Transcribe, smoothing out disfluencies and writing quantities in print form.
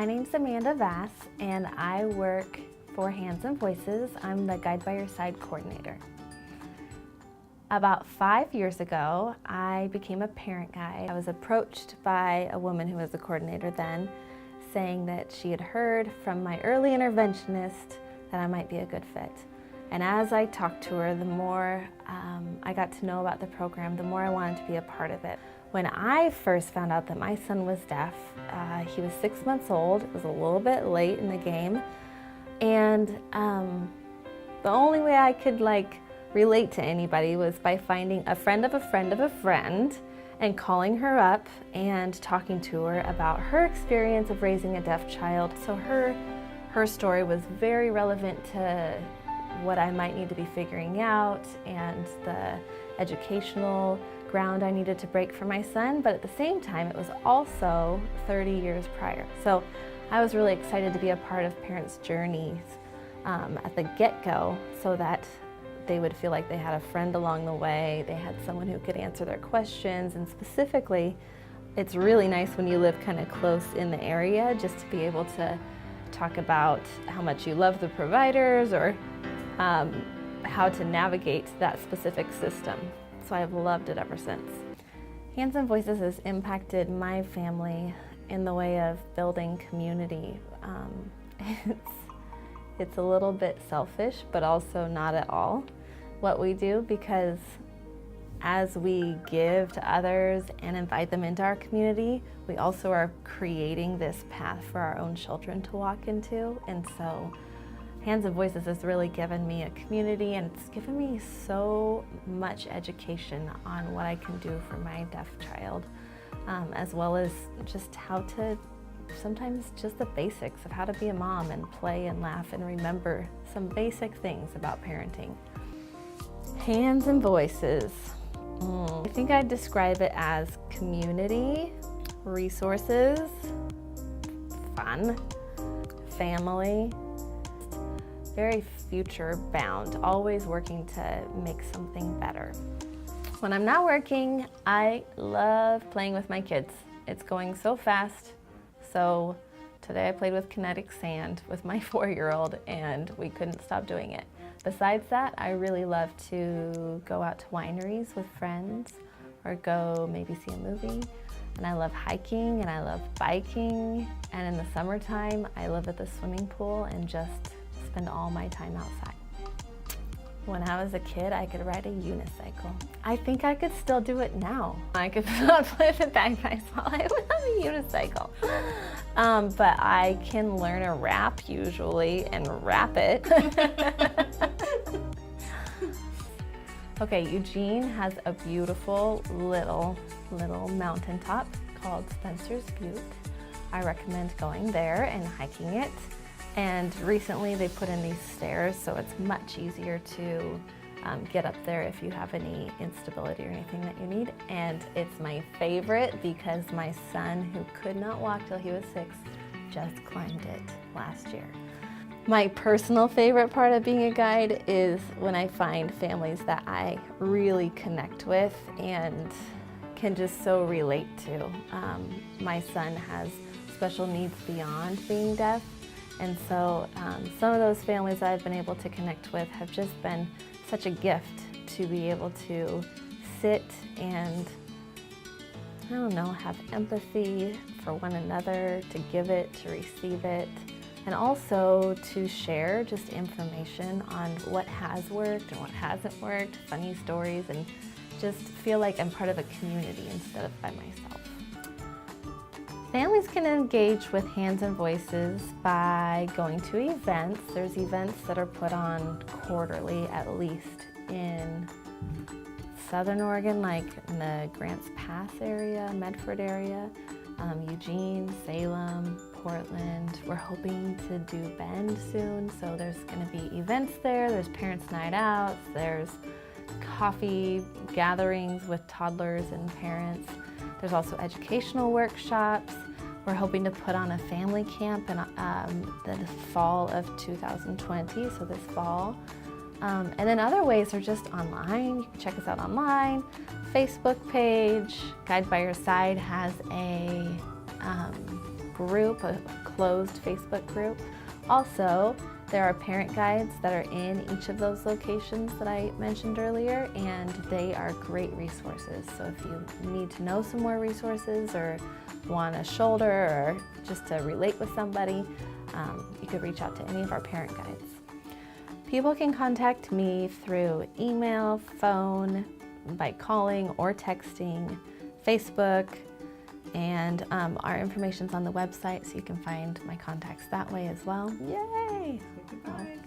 My name's Amanda Hvass, and I work for Hands and Voices. I'm the Guide by Your Side coordinator. About 5 years ago, I became a parent guide. I was approached by a woman who was the coordinator then, saying that she had heard from my early interventionist that I might be a good fit. And as I talked to her, the more I got to know about the program, the more I wanted to be a part of it. When I first found out that my son was deaf, he was 6 months old. It was a little bit late in the game. And the only way I could relate to anybody was by finding a friend of a friend of a friend and calling her up and talking to her about her experience of raising a deaf child. So her story was very relevant to what I might need to be figuring out and the educational ground I needed to break for my son, but at the same time it was also 30 years prior. So I was really excited to be a part of parents' journeys at the get-go so that they would feel like they had a friend along the way, they had someone who could answer their questions, and specifically, it's really nice when you live kind of close in the area just to be able to talk about how much you love the providers or how to navigate that specific system. So I've loved it ever since. Hands and Voices has impacted my family in the way of building community. It's a little bit selfish, but also not at all what we do, because as we give to others and invite them into our community, we also are creating this path for our own children to walk into. And so Hands and Voices has really given me a community, and it's given me so much education on what I can do for my deaf child, as well as just how to, sometimes just the basics of how to be a mom and play and laugh and remember some basic things about parenting. Hands and Voices. I think I'd describe it as community, resources, fun, family, very future bound, always working to make something better. When I'm not working, I love playing with my kids. It's going so fast. So today I played with kinetic sand with my 4-year-old and we couldn't stop doing it. Besides that, I really love to go out to wineries with friends or go maybe see a movie. And I love hiking and I love biking. And in the summertime, I live at the swimming pool and just spend all my time outside. When I was a kid, I could ride a unicycle. I think I could still do it now. I could play the bagpipes while I was on a unicycle. But I can learn a rap usually and rap it. Okay, Eugene has a beautiful little mountaintop called Spencer's Butte. I recommend going there and hiking it. And recently they put in these stairs, so it's much easier to get up there if you have any instability or anything that you need. And it's my favorite because my son, who could not walk till he was 6, just climbed it last year. My personal favorite part of being a guide is when I find families that I really connect with and can just so relate to. My son has special needs beyond being deaf. And so some of those families I've been able to connect with have just been such a gift to be able to sit and, I don't know, have empathy for one another, to give it, to receive it, and also to share just information on what has worked and what hasn't worked, funny stories, and just feel like I'm part of a community instead of by myself. Families can engage with Hands and Voices by going to events. There's events that are put on quarterly, at least, in Southern Oregon, like in the Grants Pass area, Medford area, Eugene, Salem, Portland. We're hoping to do Bend soon, so there's going to be events there. There's parents' night outs. There's coffee gatherings with toddlers and parents. There's also educational workshops. We're hoping to put on a family camp in the fall of 2020, so this fall. And then other ways are just online. You can check us out online. Facebook page, Guide by Your Side has a group, a closed Facebook group. Also, there are parent guides that are in each of those locations that I mentioned earlier, and they are great resources. So if you need to know some more resources or want a shoulder or just to relate with somebody, you could reach out to any of our parent guides. People can contact me through email, phone, by calling or texting, Facebook, and our information's on the website, so you can find my contacts that way as well. Yay! Goodbye.